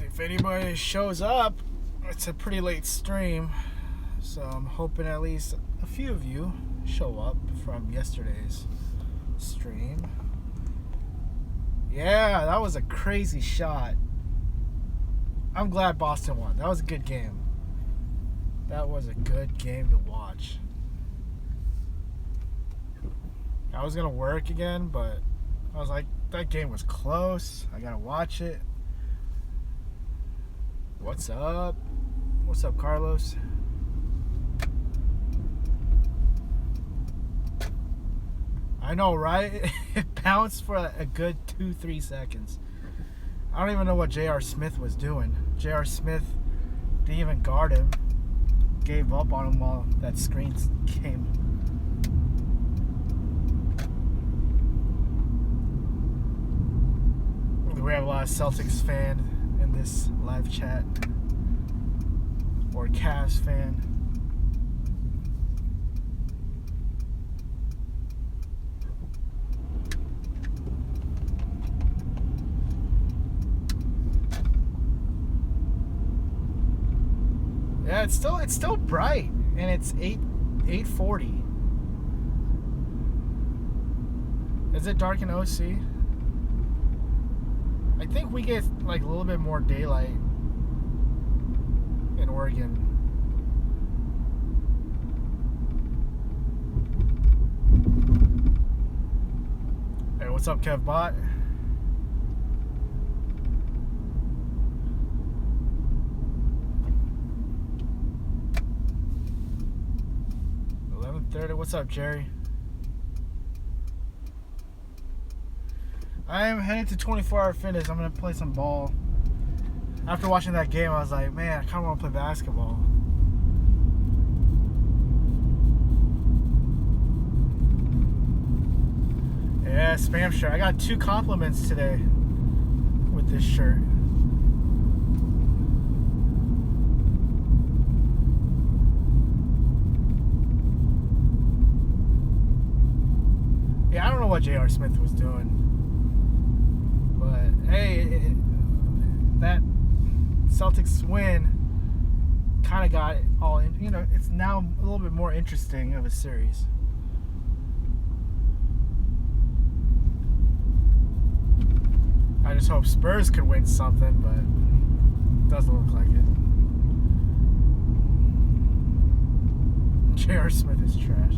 If anybody shows up, it's a pretty late stream, so I'm hoping at least a few of you show up from yesterday's stream. Yeah, that was a crazy shot. I'm glad Boston won. That was a good game. That was a good game to watch. I was going to work again, but I was like, that game was close. I got to watch it. What's up? What's up, Carlos? I know, right? It bounced for a good 2-3 seconds. I don't even know what J.R. Smith was doing. J.R. Smith didn't even guard him. Gave up on him while that screen came. We have a lot of Celtics fan in this live chat. Or Cavs fan. Yeah, it's still bright, and it's 8:40. Is it dark in OC? I think we get like a little bit more daylight in Oregon. Hey, what's up, KevBot? What's up, Jerry? I am heading to 24-hour fitness. I'm going to play some ball. After watching that game, I was like, man, I kind of want to play basketball. Yeah, spam shirt. I got 2 compliments today with this shirt. Yeah, I don't know what J.R. Smith was doing. But, hey, that Celtics win kind of got it all in. You know, it's now a little bit more interesting of a series. I just hope Spurs could win something, but it doesn't look like it. J.R. Smith is trash.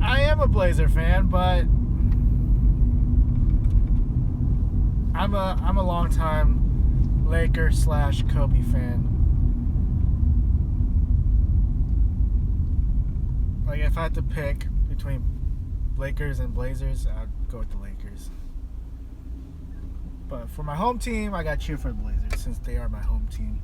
I am a Blazer fan, but I'm a long-time Laker/Kobe fan. Like, if I had to pick between Lakers and Blazers, I'd go with the Lakers. But for my home team, I got to cheer for the Blazers since they are my home team.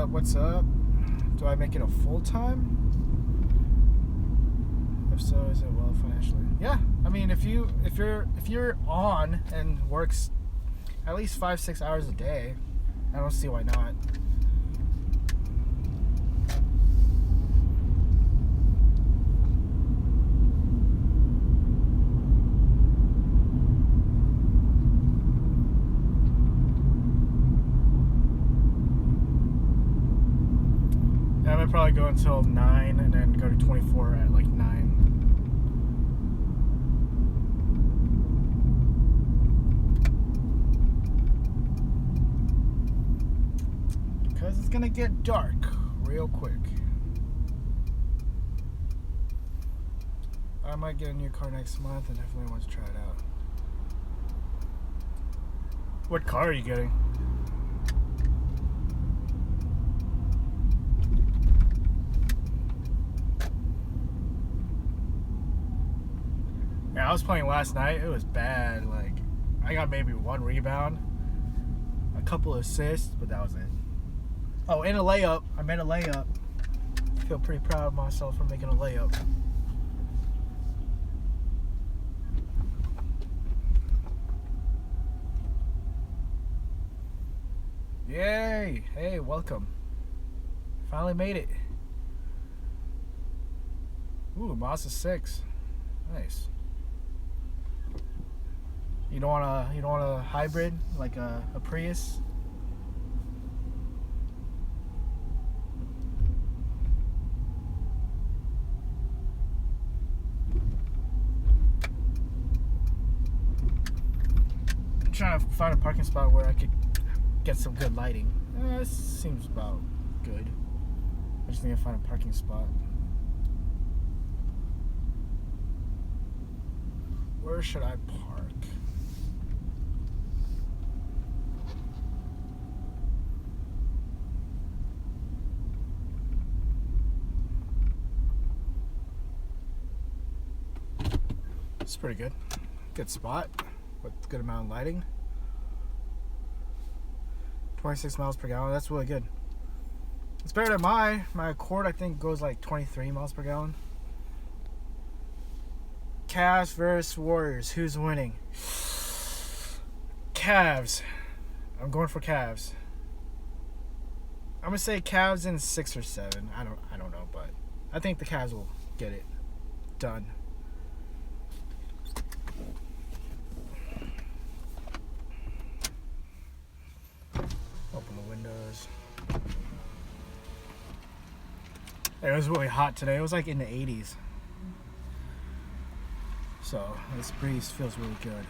What's up? Do I make it a full-time? If so, is it well financially? Yeah, I mean, if you're on and works at least 5-6 hours a day, I don't see why not. I'd probably go until 9 and then go to 24 at like 9. Because it's gonna get dark real quick. I might get a new car next month and definitely want to try it out. What car are you getting? Yeah, I was playing last night. It was bad. Like, I got maybe 1 rebound, a couple of assists, but that was it. Oh, and a layup. I made a layup. I feel pretty proud of myself for making a layup. Yay! Hey, welcome. Finally made it. Ooh, Mazda 6. Nice. You don't want a hybrid like a Prius? I'm trying to find a parking spot where I could get some good lighting. This seems about good. I just need to find a parking spot. Where should I park? It's pretty good. Good spot with good amount of lighting. 26 miles per gallon. That's really good. It's better than my Accord. I think goes like 23 miles per gallon. Cavs versus Warriors. Who's winning? Cavs. I'm going for Cavs. I'm gonna say Cavs in 6 or 7. I don't know, but I think the Cavs will get it done. Open the windows. It was really hot today. It was like in the 80s. So this breeze feels really good.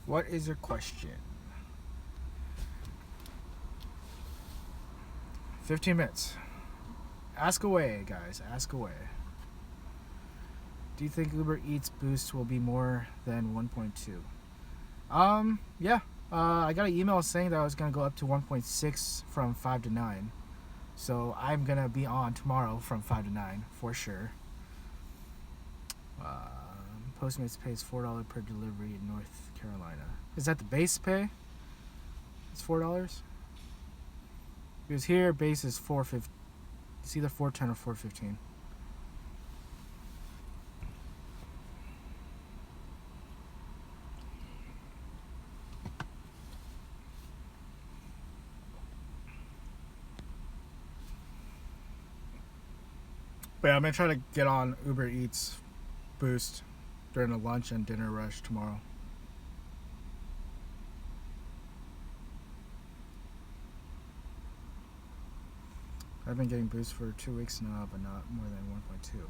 What is your question? 15 minutes. Ask away, guys. Ask away. Do you think UberEATS boost will be more than 1.2? Yeah. I got an email saying that I was going to go up to 1.6 from 5 to 9. So I'm going to be on tomorrow from 5 to 9 for sure. Postmates pays $4 per delivery in North Carolina. Is that the base pay? It's $4? Because here base is $4.50. It's either $4.10 or $4.15. But yeah, I'm gonna try to get on UberEATS boost during the lunch and dinner rush tomorrow. I've been getting boost for 2 weeks now, but not more than 1.2.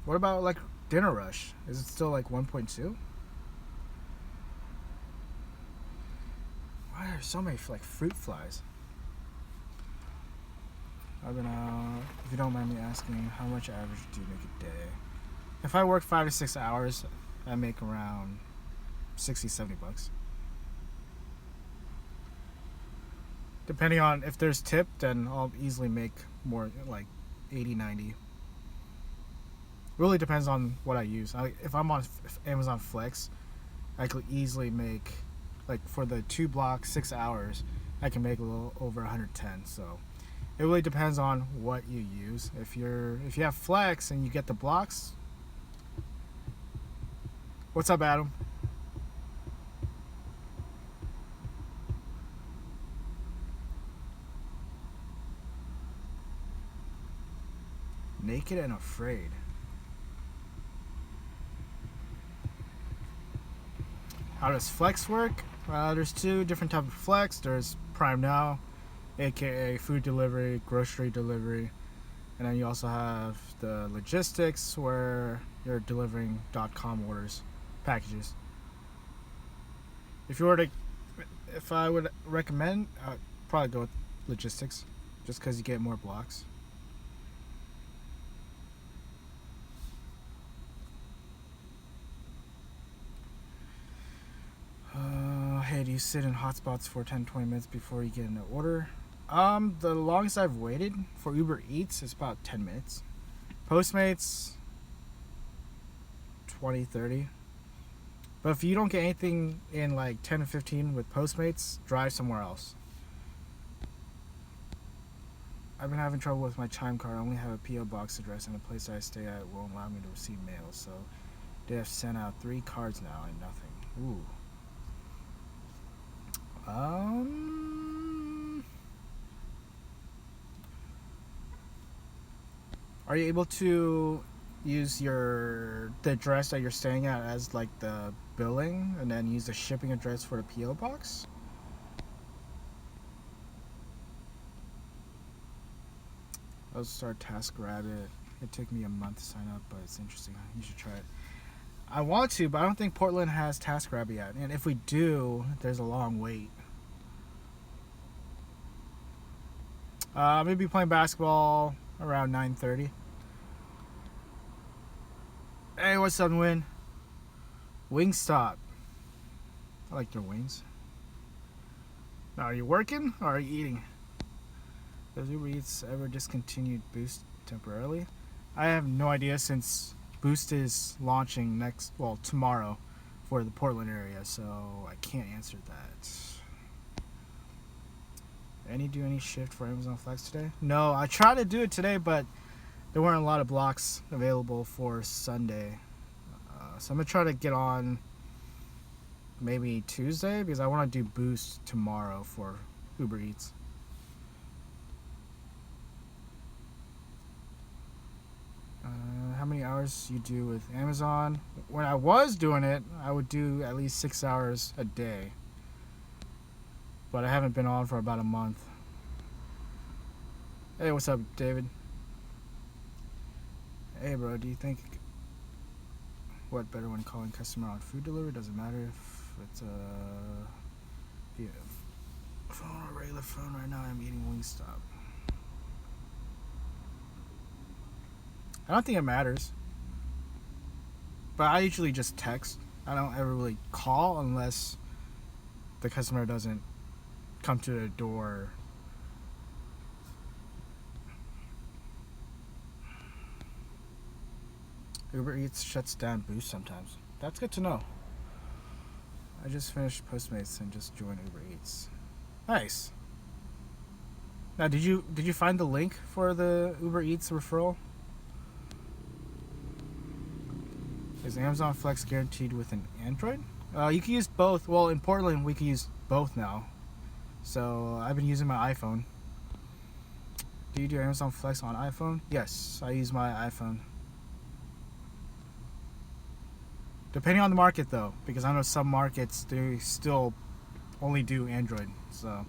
What about like dinner rush? Is it still like 1.2? Why are there so many like fruit flies? I've been if you don't mind me asking, how much average do you make a day? If I work 5 to 6 hours, I make around 60, 70 bucks. Depending on if there's tip, then I'll easily make more, like 80, 90. Really depends on what I use. If I'm on Amazon Flex, I could easily make, like for the 2 blocks, 6 hours, I can make a little over 110. So it really depends on what you use. If you have Flex and you get the blocks. What's up, Adam? Naked and afraid. How does Flex work? There's 2 different types of Flex. There's Prime Now, aka food delivery, grocery delivery, and then you also have the logistics where you're delivering .com orders, packages. If I would recommend, I'd probably go with logistics, just because you get more blocks. Hey, do you sit in hotspots for 10-20 minutes before you get an order? The longest I've waited for UberEATS is about 10 minutes. Postmates, 20, 30. But if you don't get anything in like 10 to 15 with Postmates, drive somewhere else. I've been having trouble with my Chime card. I only have a P.O. box address, and the place I stay at won't allow me to receive mail. So they have sent out 3 cards now and nothing. Ooh. Are you able to use the address that you're staying at as like the billing, and then use the shipping address for the P.O. box? I'll start TaskRabbit. It took me a month to sign up, but it's interesting. You should try it. I want to, but I don't think Portland has TaskRabbit yet. And if we do, there's a long wait. I'm going to be playing basketball around 9:30. Hey, what's up, Win? Wingstop. I like their wings. Now, are you working or are you eating? Does UberEATS ever discontinued Boost temporarily? I have no idea, since Boost is launching tomorrow for the Portland area, so I can't answer that. Do any shift for Amazon Flex today? No, I tried to do it today, but there weren't a lot of blocks available for Sunday. So I'm going to try to get on maybe Tuesday, because I want to do Boost tomorrow for UberEATS. How many hours you do with Amazon? When I was doing it, I would do at least 6 hours a day. But I haven't been on for about a month. Hey, what's up, David? Hey, bro, do you think what better when calling customer on food delivery? Doesn't matter if it's a phone or regular phone. Right now I'm eating Wingstop. I don't think it matters. But I usually just text. I don't ever really call unless the customer doesn't come to the door. UberEATS shuts down Boost sometimes. That's good to know. I just finished Postmates and just joined UberEATS. Nice. Now, did you find the link for the UberEATS referral? Is Amazon Flex guaranteed with an Android? You can use both. Well, in Portland, we can use both now. So I've been using my iPhone. Do you do Amazon Flex on iPhone? Yes, I use my iPhone. Depending on the market, though, because I know some markets, they still only do Android. So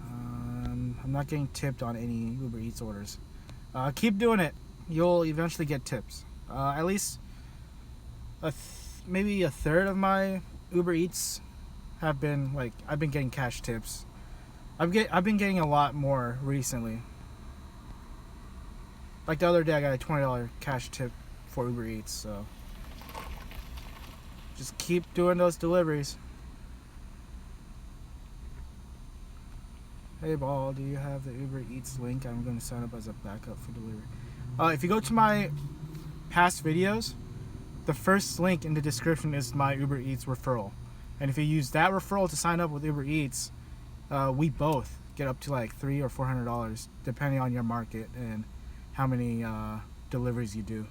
I'm not getting tipped on any UberEATS orders. Keep doing it. You'll eventually get tips. At least maybe a third of my UberEATS have been I've been getting cash tips. I've been getting a lot more recently. Like the other day, I got a $20 cash tip for UberEATS. So just keep doing those deliveries. Hey, Ball, do you have the UberEATS link? I'm going to sign up as a backup for delivery. If you go to my past videos, the first link in the description is my UberEATS referral, and if you use that referral to sign up with UberEATS, we both get up to like $300 or $400 depending on your market and how many deliveries you do.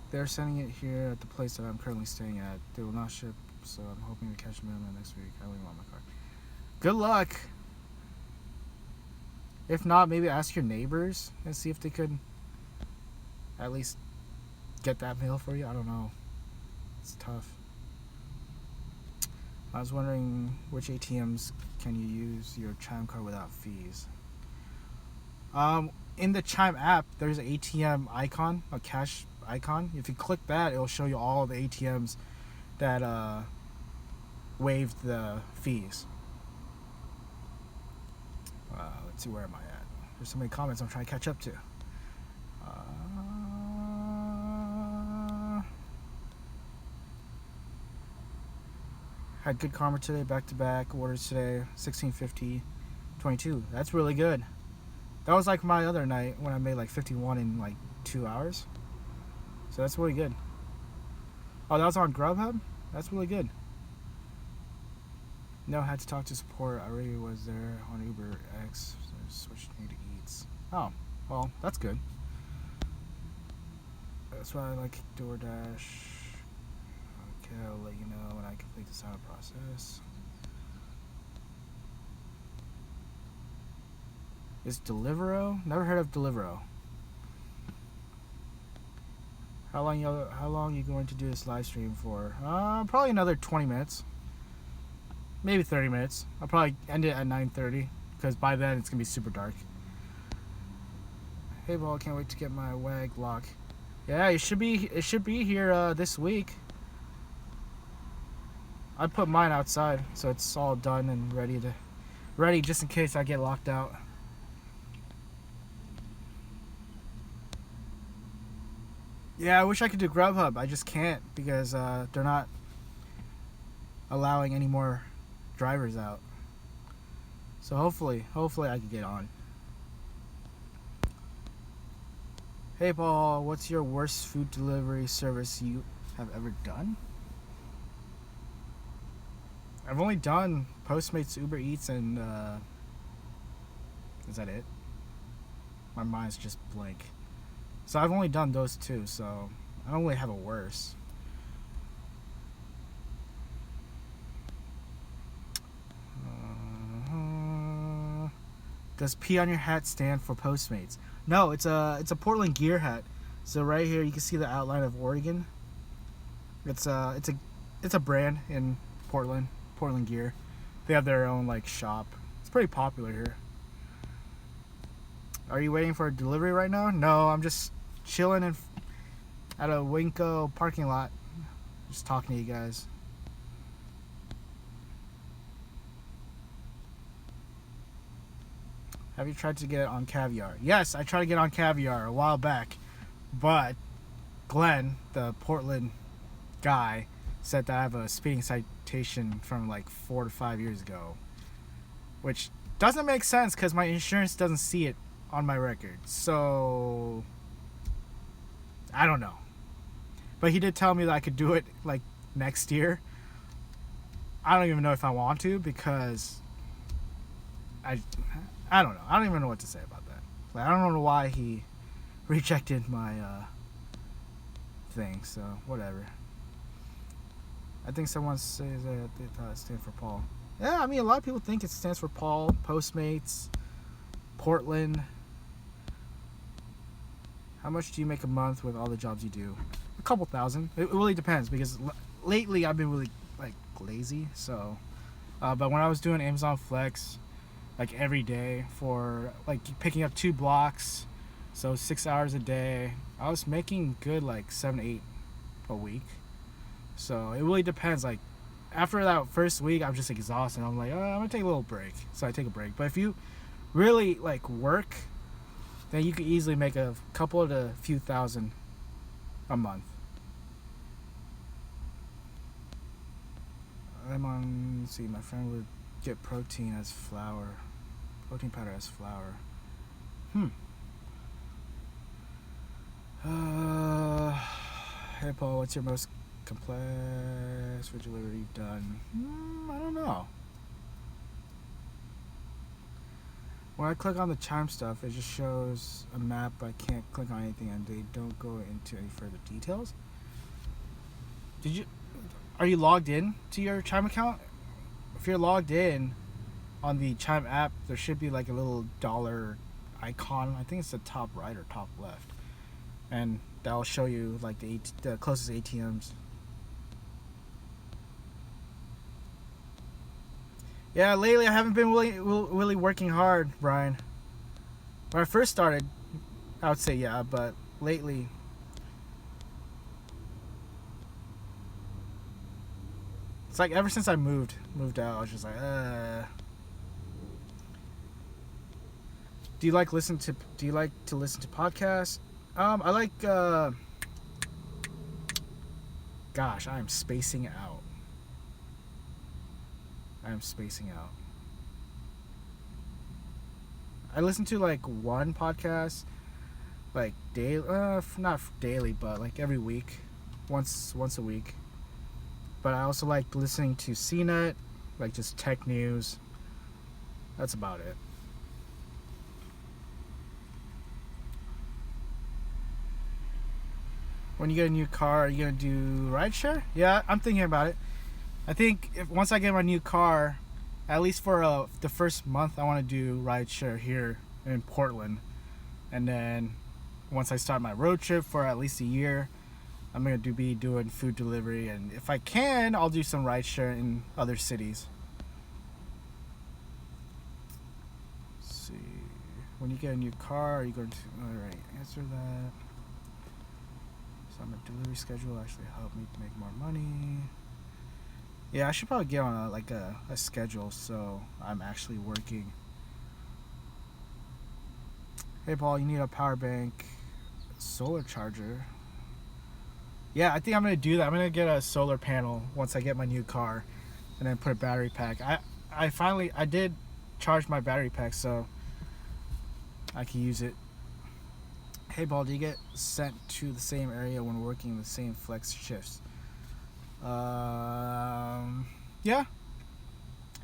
They're sending it here at the place that I'm currently staying at. They will not ship, so I'm hoping to catch them next week. I only want my car. Good luck. If not, maybe ask your neighbors and see if they could at least get that mail for you. I don't know. It's tough. I was wondering which ATMs can you use your Chime card without fees. In the Chime app, there's an ATM icon, a cash icon. If you click that, it'll show you all the ATMs that waived the fees. Let's see, where am I at? There's so many comments I'm trying to catch up to. Had good karma today, back-to-back orders today, $16.50 22. That's really good. That was like my other night when I made like 51 in like 2 hours. So that's really good. Oh, that was on Grubhub? That's really good. No, I had to talk to support. I already was there on UberEATS. So I switched me to Eats. Oh, well, that's good. That's why I like DoorDash. Okay, I'll let you know when I complete the sign-up process. Is Deliveroo? Never heard of Deliveroo. How long are you going to do this live stream for? Probably another 20 minutes. Maybe 30 minutes. I'll probably end it at 9:30 because by then it's gonna be super dark. Hey, Ball, can't wait to get my WAG lock. Yeah, it should be here this week. I put mine outside, so it's all done and ready just in case I get locked out. Yeah, I wish I could do Grubhub. I just can't because they're not allowing any more drivers out. So hopefully I can get on. Hey Paul, what's your worst food delivery service you have ever done? I've only done Postmates, UberEATS, and is that it? My mind's just blank. So I've only done those two, so I don't really have a worse. Does P on your hat stand for Postmates? No, it's a Portland gear hat. So right here you can see the outline of Oregon. It's a brand in Portland gear. They have their own like shop. It's pretty popular here. Are you waiting for a delivery right now? No, I'm just chilling at a Winco parking lot, just talking to you guys. Have you tried to get it on Caviar? Yes, I tried to get on Caviar a while back, but Glenn, the Portland guy, said that I have a speeding citation from like 4 to 5 years ago, which doesn't make sense because my insurance doesn't see it on my record. So I don't know, but he did tell me that I could do it like next year. I don't even know if I want to because I don't know. I don't even know what to say about that. Like, I don't know why he rejected my thing. So whatever. I think someone says that they thought it stands for Paul. Yeah, I mean a lot of people think it stands for Paul, Postmates, Portland. How much do you make a month with all the jobs you do? A couple thousand. It really depends because lately I've been really like lazy. So, but when I was doing Amazon Flex, like every day for like picking up 2 blocks, so 6 hours a day, I was making good like 7, 8 a week. So it really depends. Like after that first week, I'm just exhausted. I'm like, oh, I'm gonna take a little break. So I take a break. But if you really like work, then you could easily make a couple to few thousand a month. Let's see, my friend would get protein as flour. Protein powder as flour. Hey Paul, what's your most complex food delivery you've done? I don't know. When I click on the Chime stuff, it just shows a map. I can't click on anything, and they don't go into any further details. Are you logged in to your Chime account? If you're logged in on the Chime app, there should be like a little dollar icon. I think it's the top right or top left, and that'll show you like the closest ATMs. Yeah, lately I haven't been really working hard, Brian. When I first started, I would say yeah, but lately, it's like ever since I moved out, I was just like, Do you like to listen to podcasts? I like gosh, I am spacing out. I listen to like one podcast, like daily, not daily, but like every week, once a week. But I also like listening to CNET, like just tech news. That's about it. When you get a new car, are you gonna do rideshare? Yeah, I'm thinking about it. I think once I get my new car, at least for the first month, I want to do rideshare here in Portland, and then once I start my road trip for at least a year, I'm gonna be doing food delivery, and if I can, I'll do some rideshare in other cities. Let's see. When you get a new car, are you going to? All right, answer that. So my delivery schedule actually help me make more money. Yeah, I should probably get on a schedule so I'm actually working. Hey Paul, you need a power bank, solar charger. Yeah, I think I'm gonna do that. I'm gonna get a solar panel once I get my new car, and then put a battery pack. I did charge my battery pack, so I can use it. Hey Paul, do you get sent to the same area when working the same flex shifts? Yeah.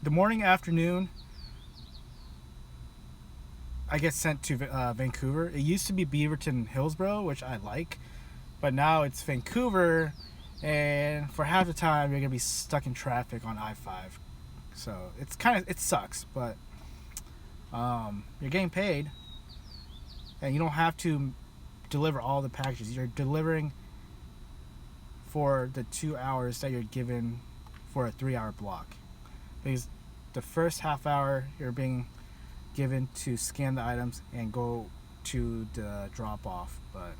The morning, afternoon, I get sent to Vancouver. It used to be Beaverton, Hillsborough, which I like, but now it's Vancouver, and for half the time you're gonna be stuck in traffic on I-5. So it sucks, but you're getting paid, and you don't have to deliver all the packages. You're delivering for the 2 hours that you're given for a 3-hour block, because the first half hour you're being given to scan the items and go to the drop off. But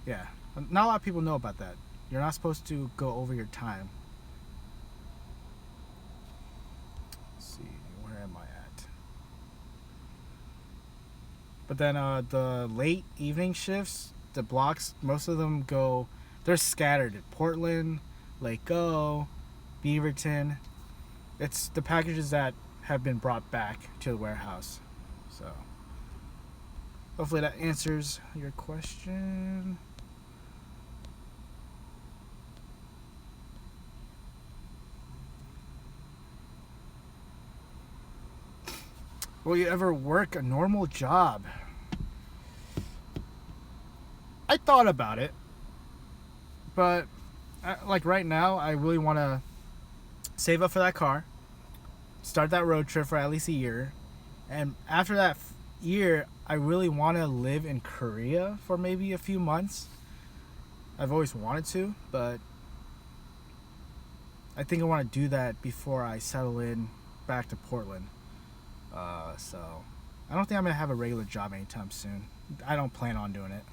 yeah, not a lot of people know about that. You're not supposed to go over your time. Let's see, where am I at? But then the late evening shifts, the blocks, most of them they're scattered at Portland, Lake-O, Beaverton. It's the packages that have been brought back to the warehouse. So hopefully that answers your question. Will you ever work a normal job? I thought about it, but like right now, I really want to save up for that car, start that road trip for at least a year, and after that year, I really want to live in Korea for maybe a few months. I've always wanted to, but I think I want to do that before I settle in back to Portland. So I don't think I'm gonna have a regular job anytime soon. I don't plan on doing it.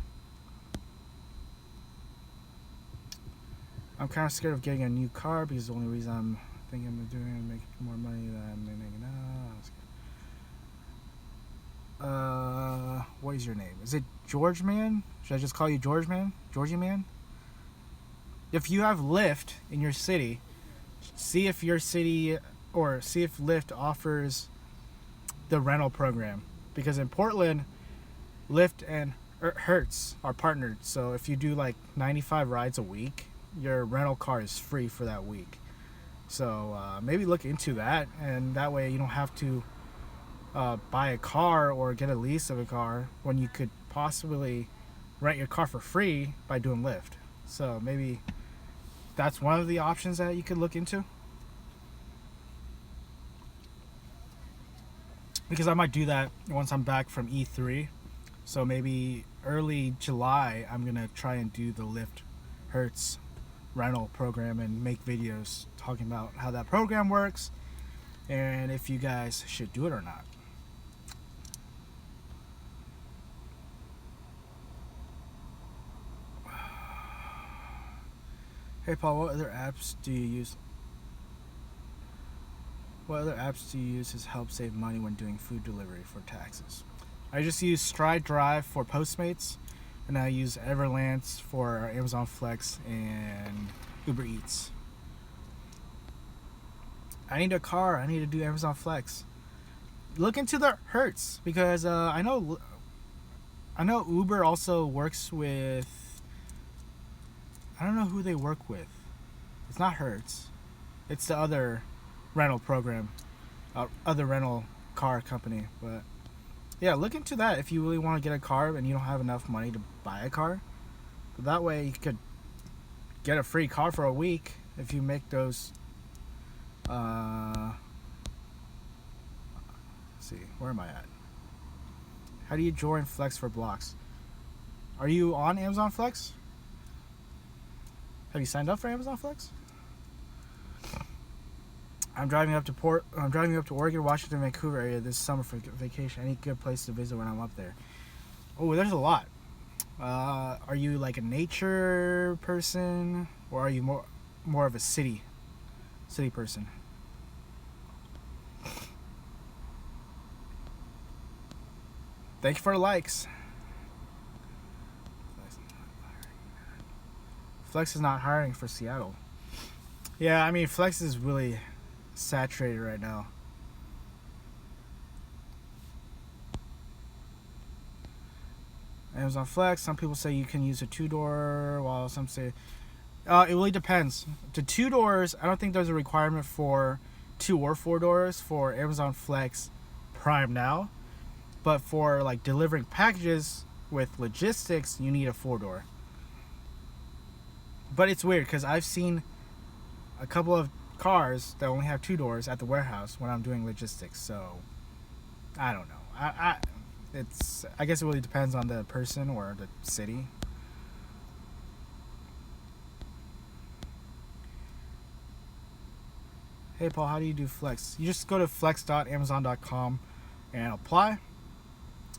I'm kind of scared of getting a new car because the only reason I'm thinking I'm doing it is making more money than I'm making now. What is your name? Is it George Man? Should I just call you George Man? Georgie Man? If you have Lyft in your city, see if your city or see if Lyft offers the rental program, because in Portland, Lyft and Hertz are partnered. So if you do like 95 rides a week, your rental car is free for that week. So maybe look into that, and that way you don't have to buy a car or get a lease of a car when you could possibly rent your car for free by doing Lyft. So maybe that's one of the options that you could look into. Because I might do that once I'm back from E3. So maybe early July, I'm going to try and do the Lyft Hertz rental program and make videos talking about how that program works and if you guys should do it or not. Hey Paul, what other apps do you use? What other apps do you use to help save money when doing food delivery for taxes? I just use Stride Drive for Postmates, and I use Everlance for Amazon Flex and UberEATS. I need a car. I need to do Amazon Flex. look into the Hertz, because I know Uber also works with, I don't know who they work with. It's not Hertz. It's the other rental program, other rental car company. But yeah, look into that if you really want to get a car and you don't have enough money to buy a car. But that way you could get a free car for a week if you make those. Let's see, where am I at? How do you join Flex for blocks? Are you on Amazon Flex? Have you signed up for Amazon Flex? I'm driving up to Oregon, Washington, Vancouver area this summer for vacation. Any good place to visit when I'm up there? Oh, there's a lot. Are you like a nature person, or are you more of a city person? Thank you for the likes. Flex is not hiring for Seattle. Yeah, I mean, Flex is really saturated right now. Amazon Flex, some people say you can use a 2-door, while some say it really depends. The 2 doors, I don't think there's a requirement for 2 or 4 doors for Amazon Flex Prime now, but for like delivering packages with logistics, you need a 4-door. But it's weird because I've seen a couple of cars that only have 2 doors at the warehouse when I'm doing logistics. So I don't know. I guess it really depends on the person or the city. Hey Paul, how do you do Flex? You just go to flex.amazon.com and apply.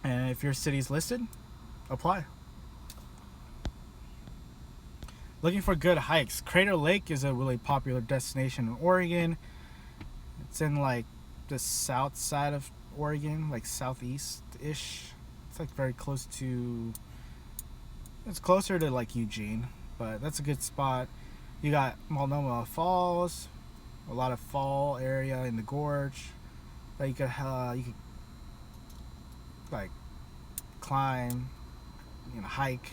And if your city's listed, apply. Looking for good hikes. Crater Lake is a really popular destination in Oregon. It's in like the south side of Oregon, like southeast-ish. It's like very close to, it's closer to like Eugene, but that's a good spot. You got Multnomah Falls, a lot of fall area in the gorge that you could like climb, hike.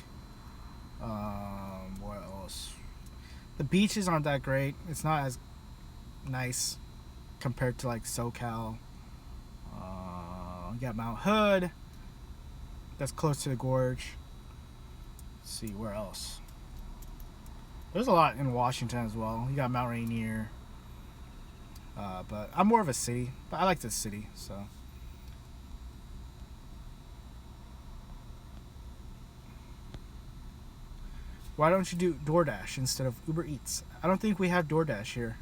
What else? The beaches aren't that great. It's not as nice compared to like SoCal. You got Mount Hood. That's close to the gorge. Let's see, where else? There's a lot in Washington as well. You got Mount Rainier. But I'm more of a city. But I like the city, so. Why don't you do DoorDash instead of UberEATS? I don't think we have DoorDash here.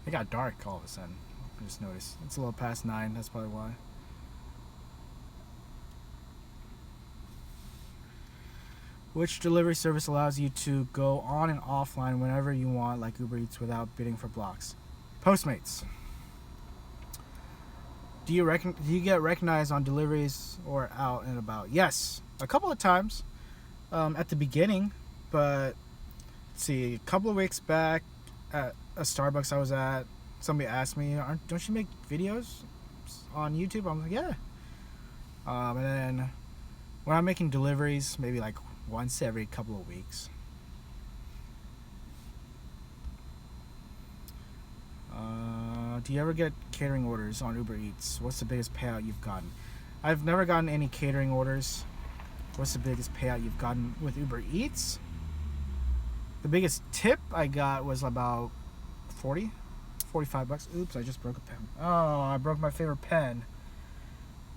It got dark all of a sudden. I just noticed. It's a little past 9. That's probably why. Which delivery service allows you to go on and offline whenever you want, like UberEATS, without bidding for blocks? Postmates. Do you get recognized on deliveries or out and about? Yes, a couple of times at the beginning, but let's see, a couple of weeks back at a Starbucks I was at, somebody asked me, don't you make videos on YouTube? I'm like, yeah. And then when I'm making deliveries, maybe like once every couple of weeks. Do you ever get catering orders on UberEATS? What's the biggest payout you've gotten? I've never gotten any catering orders. What's the biggest payout you've gotten with UberEATS? The biggest tip I got was about 45 bucks. Oops, I just broke a pen. Oh, I broke my favorite pen.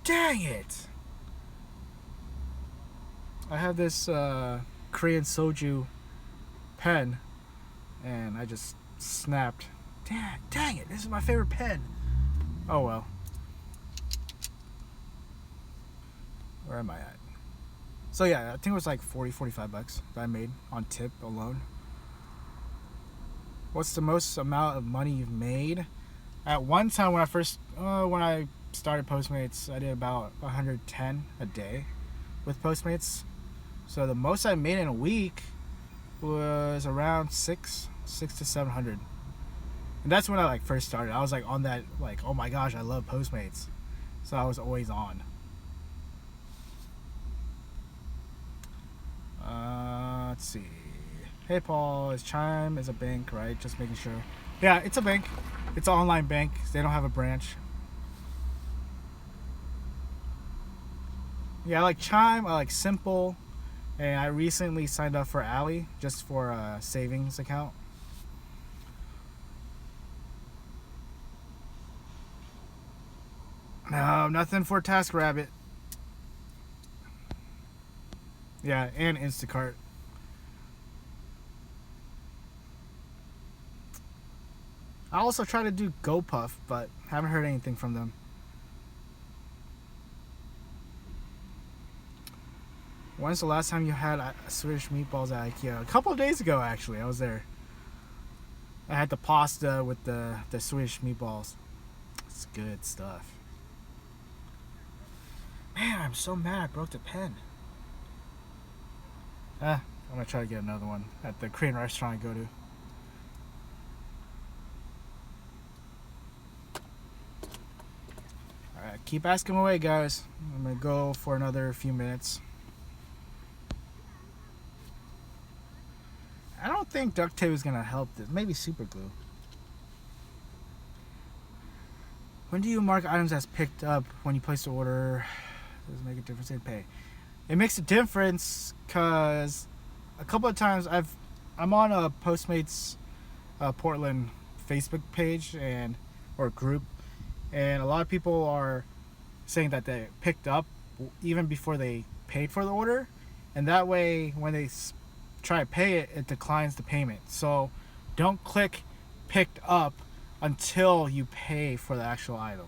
Dang it! I have this Korean soju pen, and I just snapped. Dang it, this is my favorite pen. Oh well. Where am I at? So yeah, I think it was like 45 bucks that I made on tip alone. What's the most amount of money you've made? At one time when I started Postmates, I did about 110 a day with Postmates. So the most I made in a week was around $6 600 to 700. And that's when I like first started. I was like on that, like, oh my gosh, I love Postmates. So I was always on. Let's see. Hey Paul, is Chime is a bank, right? Just making sure. Yeah, it's a bank. It's an online bank. They don't have a branch. Yeah, I like Chime. I like Simple. And I recently signed up for Ally just for a savings account. No, nothing for TaskRabbit. Yeah, and Instacart. I also try to do GoPuff, but haven't heard anything from them. When's the last time you had Swedish meatballs at IKEA? A couple of days ago, actually. I was there. I had the pasta with the Swedish meatballs. It's good stuff. Man, I'm so mad I broke the pen. I'm gonna try to get another one at the Korean restaurant I go to. Alright, keep asking away, guys. I'm gonna go for another few minutes. I don't think duct tape is gonna help this. Maybe super glue. When do you mark items as picked up when you place the order? Does it make a difference in pay? It makes a difference because a couple of times I'm on a Postmates Portland Facebook page or group, and a lot of people are saying that they picked up even before they paid for the order, and that way when they try to pay it, it declines the payment. So don't click picked up until you pay for the actual item.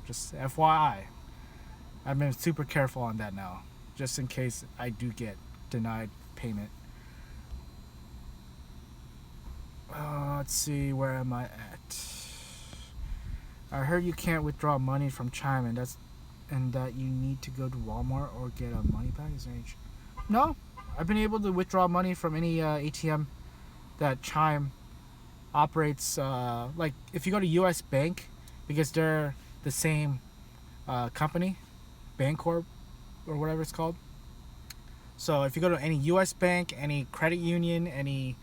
Just FYI. I've been super careful on that now, just in case I do get denied payment. Let's see, where am I at? I heard you can't withdraw money from Chime, and that you need to go to Walmart or get a money back. No, I've been able to withdraw money from any ATM that Chime operates. Like if you go to US Bank, because they're the same company, Bancorp or whatever it's called. So if you go to any US Bank, any credit union, any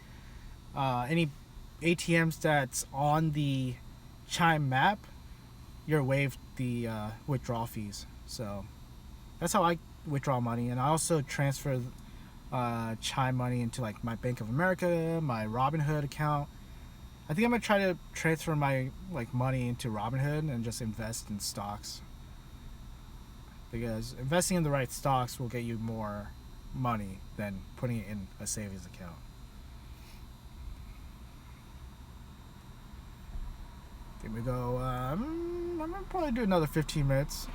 ATMs that's on the Chime map, you're waived the withdrawal fees. So that's how I withdraw money, and I also transfer Chime money into like my Bank of America, my Robinhood account. I think I'm gonna try to transfer my money into Robinhood and just invest in stocks, because investing in the right stocks will get you more money than putting it in a savings account. Here we go. I'm gonna probably do another 15 minutes.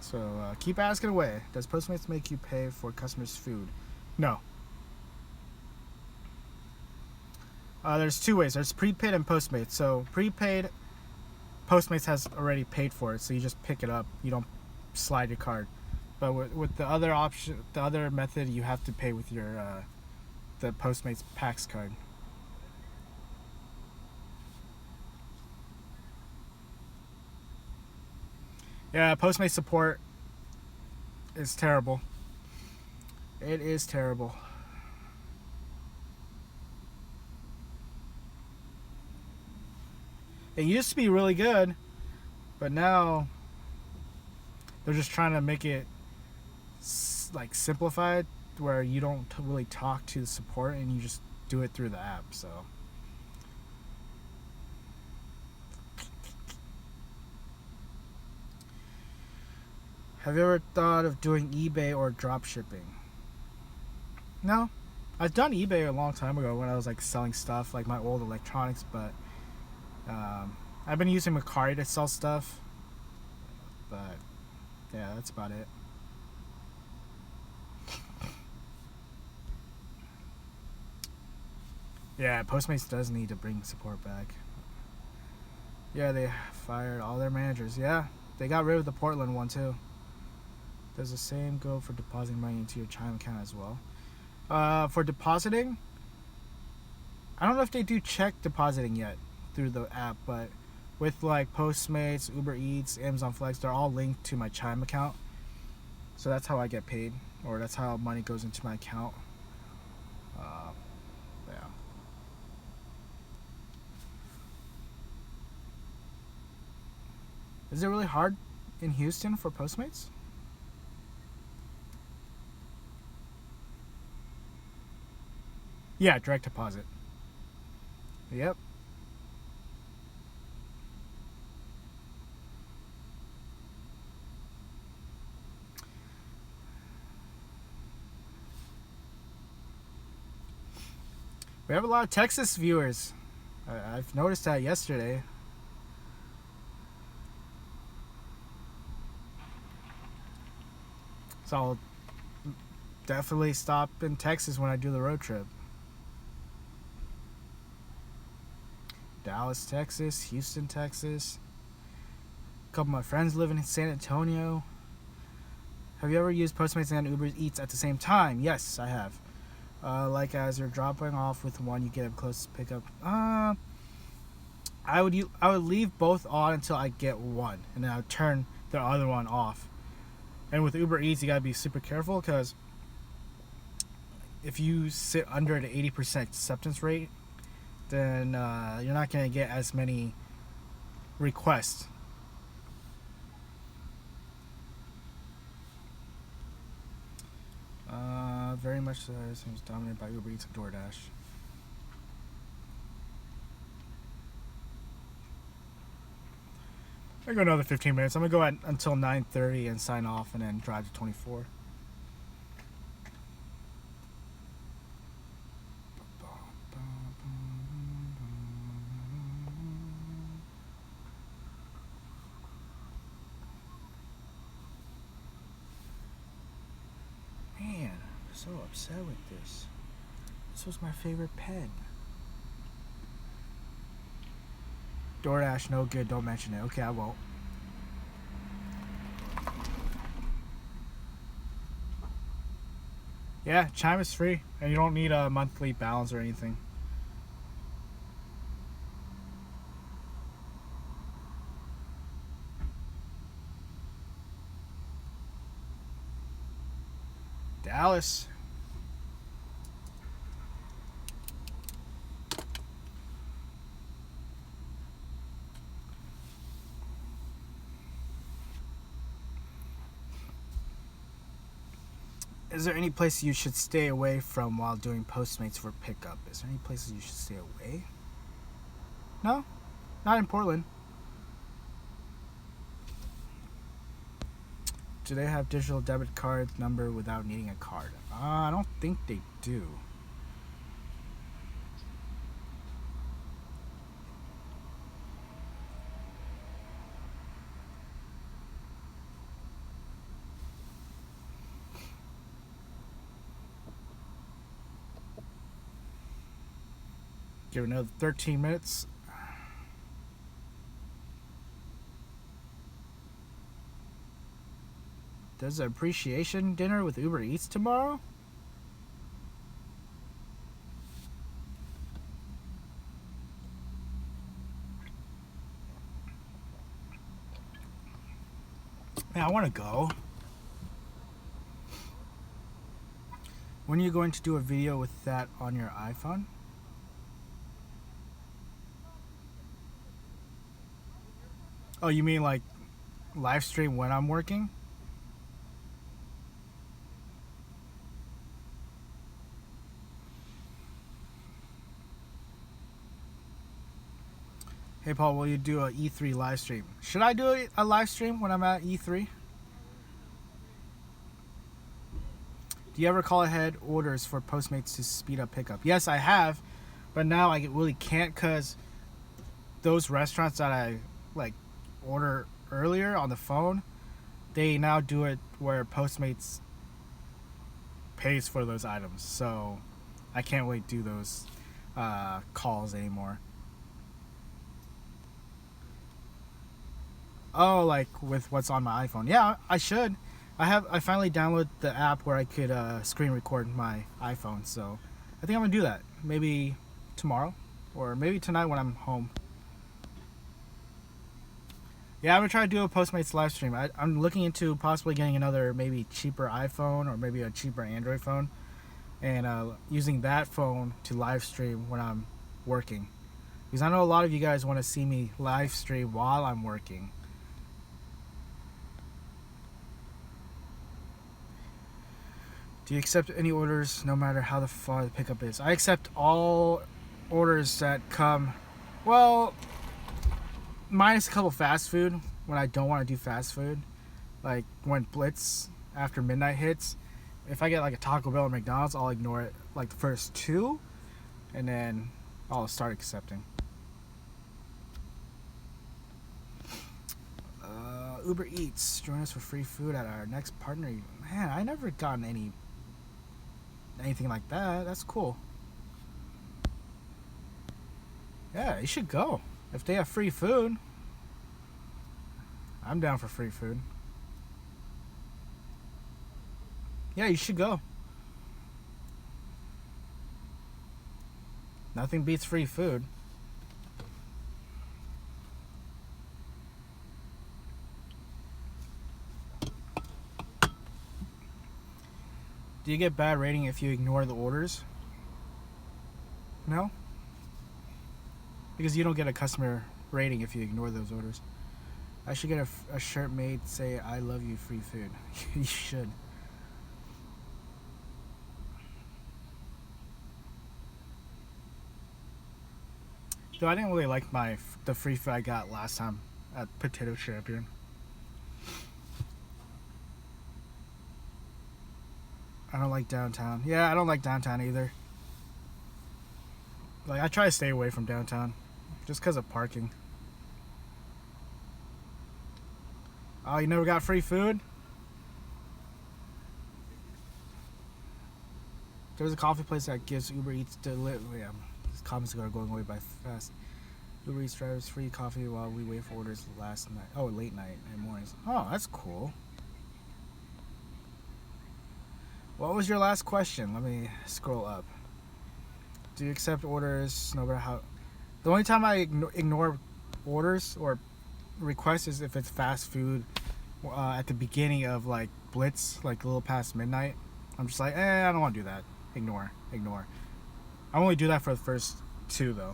So keep asking away. Does Postmates make you pay for customers' food? No. There's two ways. There's prepaid and Postmates. So prepaid, Postmates has already paid for it, so you just pick it up. You don't slide your card. But with the other option, the other method, you have to pay with your the Postmates PAX card. Yeah, Postmates support is terrible. It is terrible. It used to be really good, but now they're just trying to make it like simplified, where you don't really talk to the support and you just do it through the app. So have you ever thought of doing eBay or drop shipping? No. I've done eBay a long time ago when I was like selling stuff, like my old electronics, but I've been using Mercari to sell stuff, but yeah, that's about it. Yeah, Postmates does need to bring support back. Yeah, they fired all their managers. Yeah, they got rid of the Portland one too. Does the same go for depositing money into your Chime account as well? For depositing, I don't know if they do check depositing yet through the app, but with like Postmates, UberEATS, Amazon Flex, they're all linked to my Chime account. So that's how I get paid, or that's how money goes into my account. Yeah. Is it really hard in Houston for Postmates? Yeah, direct deposit. Yep. We have a lot of Texas viewers. I've noticed that yesterday. So I'll definitely stop in Texas when I do the road trip. Dallas, Texas, Houston, Texas. A couple of my friends live in San Antonio. Have you ever used Postmates and Uber Eats at the same time? Yes, I have. Like as you're dropping off with one, you get a close pickup. I would leave both on until I get one, and then I would turn the other one off. And with Uber Eats, you gotta be super careful because if you sit under the 80% acceptance rate, then you're not gonna get as many requests. Very much so. Seems dominated by Uber Eats and DoorDash. I go another 15 minutes. I'm gonna go until 9:30 and sign off, and then drive to 24. Man, I'm so upset with this. This was my favorite pen. DoorDash, no good. Don't mention it. Okay, I won't. Yeah, Chime is free, and you don't need a monthly balance or anything. Dallas. Is there any place you should stay away from while doing Postmates for pickup? Is there any places you should stay away? No, not in Portland. Do they have digital debit card number without needing a card? I don't think they do. Give it another 13 minutes. There's an appreciation dinner with Uber Eats tomorrow? Man, I want to go. When are you going to do a video with that on your iPhone? Oh, you mean like live stream when I'm working? Hey Paul, will you do a E3 live stream? Should I do a live stream when I'm at E3? Do you ever call ahead orders for Postmates to speed up pickup? Yes, I have, but now I really can't because those restaurants that I like order earlier on the phone, they now do it where Postmates pays for those items. So I can't really do those calls anymore. Oh, like with what's on my iPhone. Yeah, I should. I finally downloaded the app where I could screen record my iPhone, so I think I'm gonna do that. Maybe tomorrow, or maybe tonight when I'm home. Yeah, I'm gonna try to do a Postmates live stream. I'm looking into possibly getting another maybe cheaper iPhone or maybe a cheaper Android phone, and using that phone to live stream when I'm working. Because I know a lot of you guys want to see me live stream while I'm working. Do you accept any orders no matter how far the pickup is? I accept all orders that come, well, minus a couple fast food when I don't want to do fast food. Like when Blitz after midnight hits, if I get like a Taco Bell or McDonald's, I'll ignore it like the first two, and then I'll start accepting. UberEATS, join us for free food at our next partner. Man, I never gotten anything like that. That's cool. Yeah, you should go. If they have free food, I'm down for free food. Yeah, you should go. Nothing beats free food. Do you get bad rating if you ignore the orders? No? Because you don't get a customer rating if you ignore those orders. I should get a shirt made say I love you free food. You should. Though I didn't really like the free food I got last time at Potato Champion. I don't like downtown. Yeah, I don't like downtown either. Like, I try to stay away from downtown just because of parking. Oh, you never got free food? There's a coffee place that gives UberEATS delivery. Yeah, these comments are going away by fast. UberEATS drivers free coffee while we wait for orders last night. Oh, late night and mornings. Oh, that's cool. What was your last question? Let me scroll up. Do you accept orders no matter how? The only time I ignore orders or requests is if it's fast food at the beginning of like Blitz, like a little past midnight. I'm just like, I don't want to do that. Ignore. I only do that for the first two though.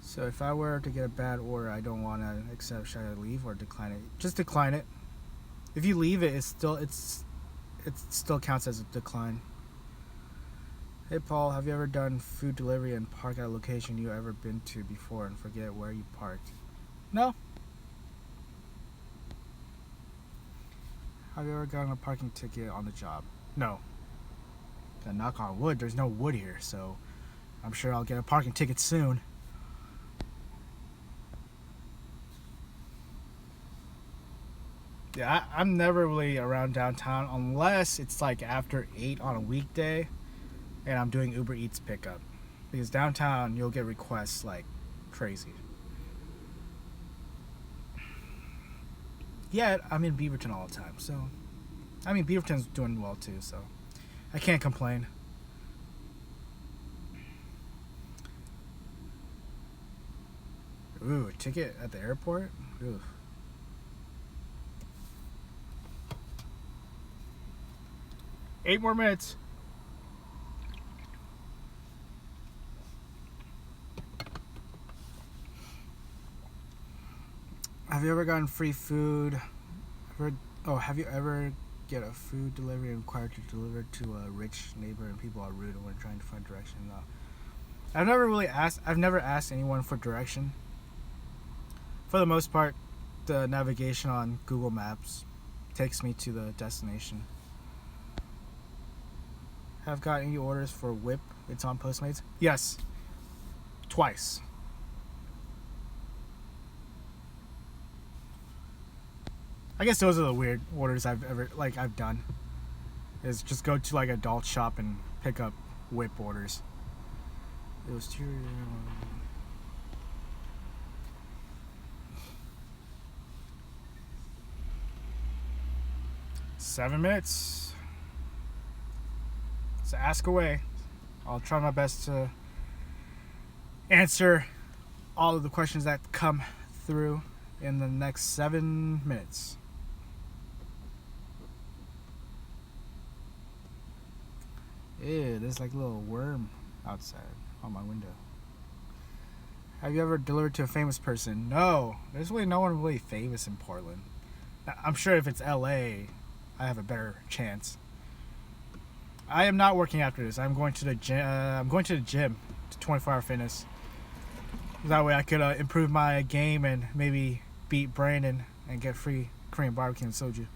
So if I were to get a bad order I don't want to accept, should I leave or decline it? Just decline it. If you leave it, it still counts as a decline. Hey Paul, have you ever done food delivery and park at a location you ever been to before and forget where you parked? No. Have you ever gotten a parking ticket on the job? No. Gotta knock on wood. There's no wood here, so I'm sure I'll get a parking ticket soon. Yeah, I'm never really around downtown unless it's like after 8 on a weekday and I'm doing UberEATS pickup. Because downtown, you'll get requests like crazy. Yeah, I'm in Beaverton all the time, so... I mean, Beaverton's doing well too, so... I can't complain. Ooh, a ticket at the airport? Ooh. 8 more minutes. Have you ever gotten free food? Have you ever get a food delivery and required to deliver to a rich neighbor and people are rude when trying to find direction? No. I've never asked anyone for direction. For the most part, the navigation on Google Maps takes me to the destination. Have got any orders for Whip? It's on Postmates? Yes. Twice. I guess those are the weird orders I've done. Is just go to like a adult shop and pick up Whip orders. It was 7 minutes. So ask away. I'll try my best to answer all of the questions that come through in the next 7 minutes. Ew, there's like a little worm outside on my window. Have you ever delivered to a famous person? No. There's really no one really famous in Portland. I'm sure if it's LA, I have a better chance. I am not working after this. I'm going to the gym, to 24-hour fitness. That way I could improve my game and maybe beat Brandon and get free Korean barbecue and soju.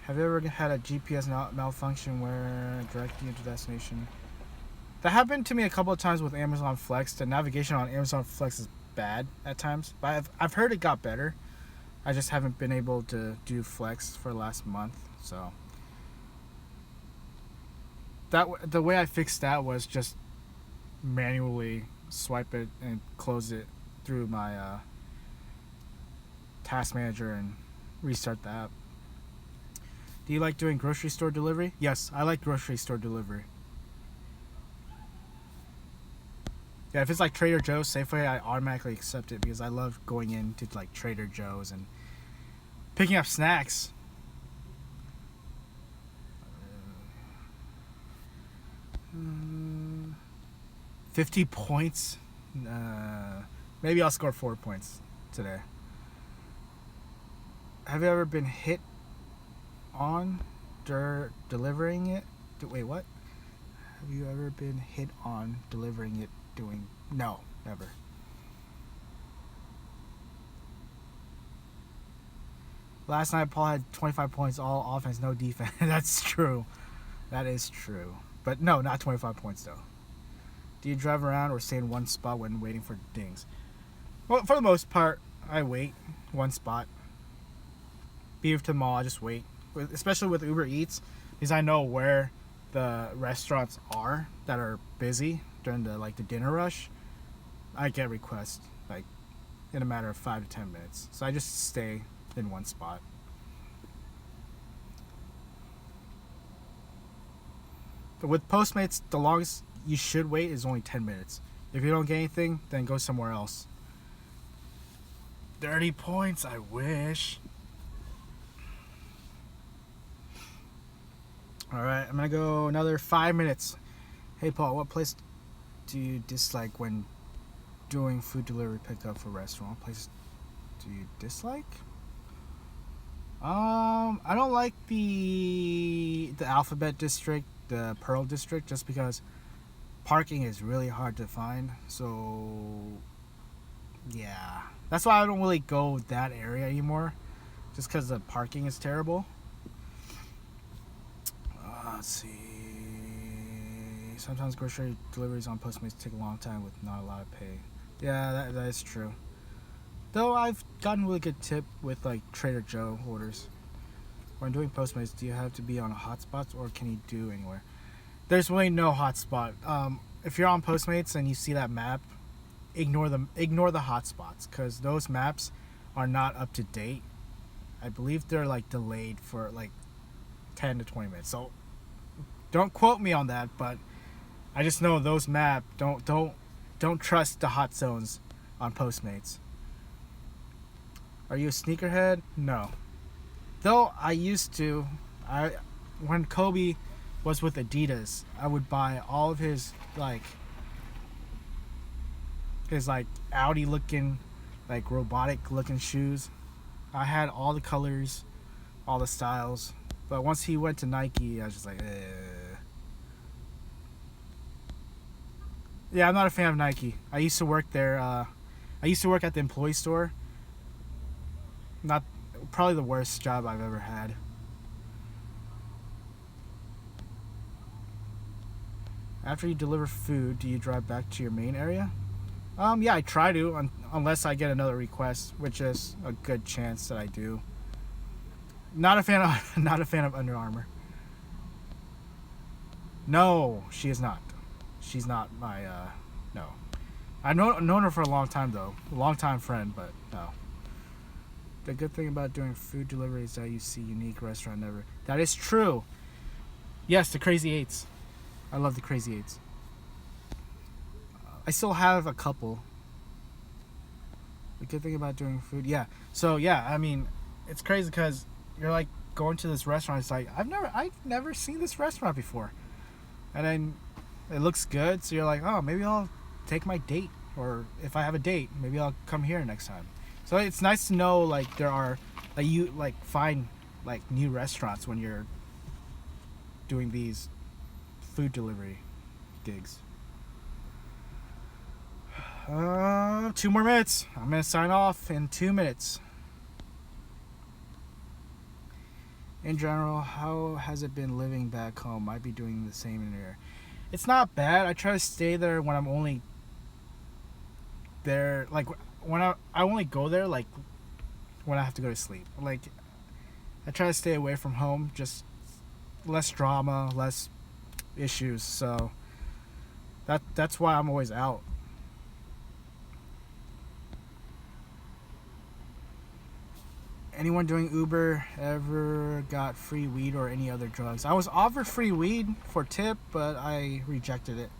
Have you ever had a GPS malfunction where directing you to destination? That happened to me a couple of times with Amazon Flex. The navigation on Amazon Flex is bad at times, but I've heard it got better. I just haven't been able to do Flex for the last month, so the way I fixed that was just manually swipe it and close it through my task manager and restart the app. Do you like doing grocery store delivery? Yes, I like grocery store delivery. Yeah, if it's like Trader Joe's, Safeway, I automatically accept it because I love going into like Trader Joe's and picking up snacks. 50 points? Maybe I'll score 4 points today. Have you ever been hit on delivering it? Wait, what? Have you ever been hit on delivering it doing? No, never. Last night Paul had 25 points, all offense, no defense. That's true. That is true. But no, not 25 points though. Do you drive around or stay in one spot when waiting for dings? Well, for the most part, I wait one spot. Beaver to the mall, I just wait. Especially with UberEATS, because I know where the restaurants are that are busy during the dinner rush. I get requests like in a matter of 5 to 10 minutes, so I just stay in one spot. But with Postmates, the longest you should wait is only 10 minutes. If you don't get anything, then go somewhere else. 30 points, I wish. Alright, I'm gonna go another 5 minutes. Hey Paul, what place do you dislike when doing food delivery pickup for restaurant? What place do you dislike? I don't like the Alphabet District, the Pearl District, just because parking is really hard to find. So yeah, that's why I don't really go that area anymore, just because the parking is terrible. Let's see. Sometimes grocery deliveries on Postmates take a long time with not a lot of pay. Yeah, that is true. Though I've gotten a really good tip with like Trader Joe orders. When doing Postmates, do you have to be on a hotspot or can you do anywhere? There's really no hotspot. If you're on Postmates and you see that map, ignore the hotspots, because those maps are not up to date. I believe they're like delayed for like 10 to 20 minutes. So don't quote me on that, but I just know those maps don't trust the hot zones on Postmates. Are you a sneakerhead? No. Though I used to. When Kobe was with Adidas, I would buy all of his Audi looking, like robotic looking shoes. I had all the colors, all the styles. But once he went to Nike, I was just like, Yeah, I'm not a fan of Nike. I used to work there. I used to work at the employee store. Not probably the worst job I've ever had. After you deliver food, do you drive back to your main area? Yeah, I try to, unless I get another request, which is a good chance that I do. Not a fan of Under Armour. No, she is not. She's not my, no. I've known her for a long time, though. A long time friend, but no. The good thing about doing food delivery is that you see unique restaurant never. That is true. Yes, the Crazy Eights. I love the Crazy Eights. I still have a couple. The good thing about doing food, yeah. So yeah, I mean, it's crazy because you're like going to this restaurant. It's like I've never seen this restaurant before, and then it looks good. So you're like, oh, maybe I'll take my date, or if I have a date, maybe I'll come here next time. So it's nice to know like there are like you like find like new restaurants when you're doing these food delivery gigs. 2 more minutes. I'm gonna sign off in 2 minutes. In general, how has it been living back home? Might be doing the same in here. It's not bad. I try to stay there when I'm only there, like when I only go there like when I have to go to sleep. Like I try to stay away from home, just less drama, less issues. So that's why I'm always out. Anyone doing Uber ever got free weed or any other drugs? I was offered free weed for tip, but I rejected it.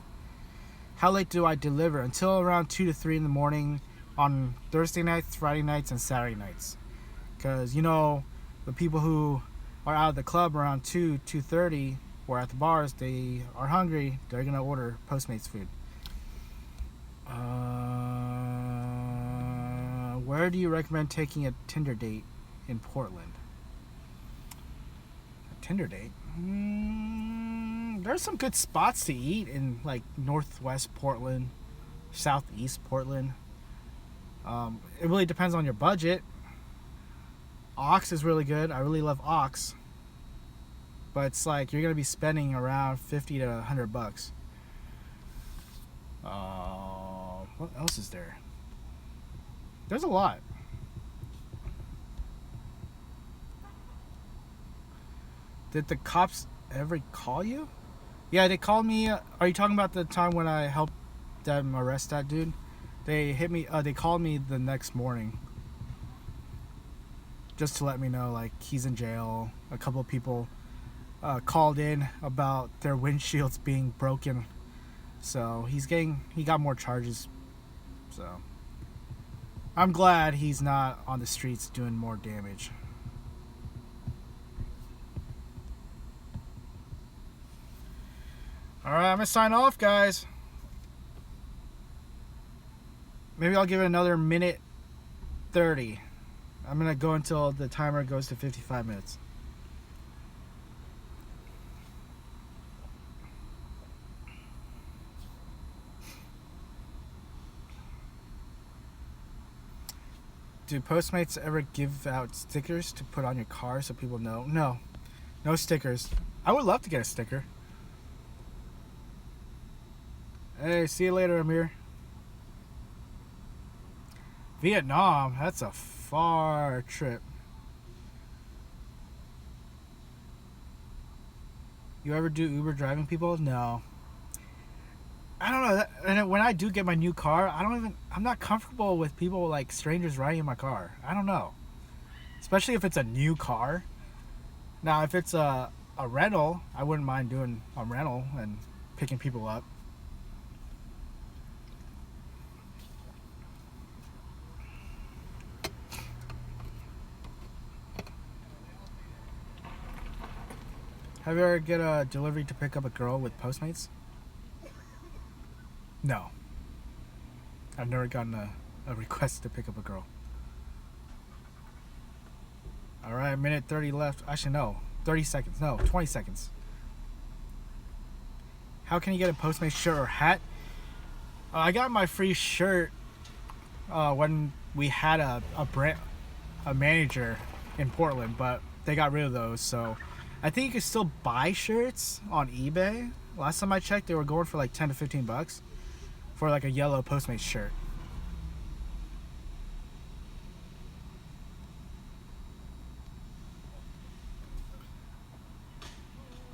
How late do I deliver? Until around 2 to 3 in the morning on Thursday nights, Friday nights, and Saturday nights. Because, you know, the people who are out of the club around 2:30 or at the bars, they are hungry. They're going to order Postmates food. Where do you recommend taking a Tinder date in Portland? A Tinder date? There's some good spots to eat in like northwest Portland, southeast Portland. It really depends on your budget. Ox is really good. I really love Ox, but it's like you're gonna be spending around $50 to $100. What else is there? There's a lot. Did the cops ever call you? Yeah, they called me. Are you talking about the time when I helped them arrest that dude? They hit me. They called me the next morning just to let me know like he's in jail. A couple of people called in about their windshields being broken, so he got more charges. So I'm glad he's not on the streets doing more damage. Alright, I'm gonna sign off, guys. Maybe I'll give it another minute 30. I'm gonna go until the timer goes to 55 minutes. Do Postmates ever give out stickers to put on your car so people know? No. No stickers. I would love to get a sticker. Hey, see you later, Amir. Vietnam, that's a far trip. You ever do Uber driving people? No. I don't know. And when I do get my new car, I'm not comfortable with people like strangers riding in my car. I don't know. Especially if it's a new car. Now, if it's a rental, I wouldn't mind doing a rental and picking people up. Have you ever get a delivery to pick up a girl with Postmates? No. I've never gotten a request to pick up a girl. Alright, minute 30 left. Actually, no. 30 seconds. No, 20 seconds. How can you get a Postmates shirt or hat? I got my free shirt when we had a manager in Portland, but they got rid of those, so I think you can still buy shirts on eBay. Last time I checked, they were going for like 10 to 15 bucks for like a yellow Postmates shirt.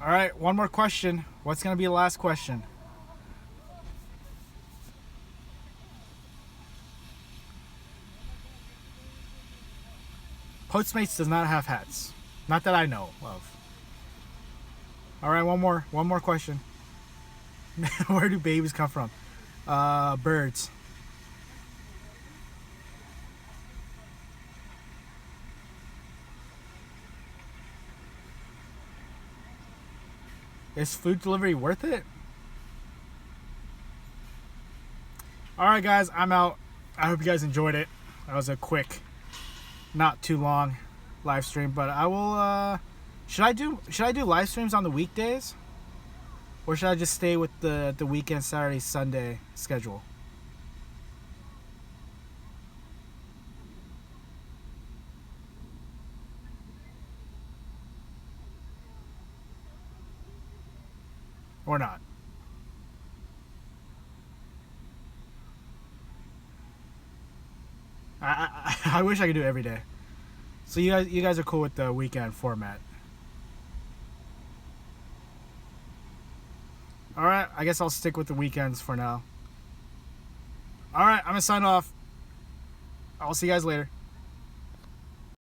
All right, one more question. What's going to be the last question? Postmates does not have hats. Not that I know of. All right, one more question. Where do babies come from? Birds. Is food delivery worth it? All right, guys, I'm out. I hope you guys enjoyed it. That was a quick, not too long live stream, but I will. Should I do live streams on the weekdays, or should I just stay with the weekend, Saturday, Sunday schedule? Or not? I wish I could do it every day. So you guys are cool with the weekend format. All right, I guess I'll stick with the weekends for now. All right, I'm gonna sign off. I'll see you guys later.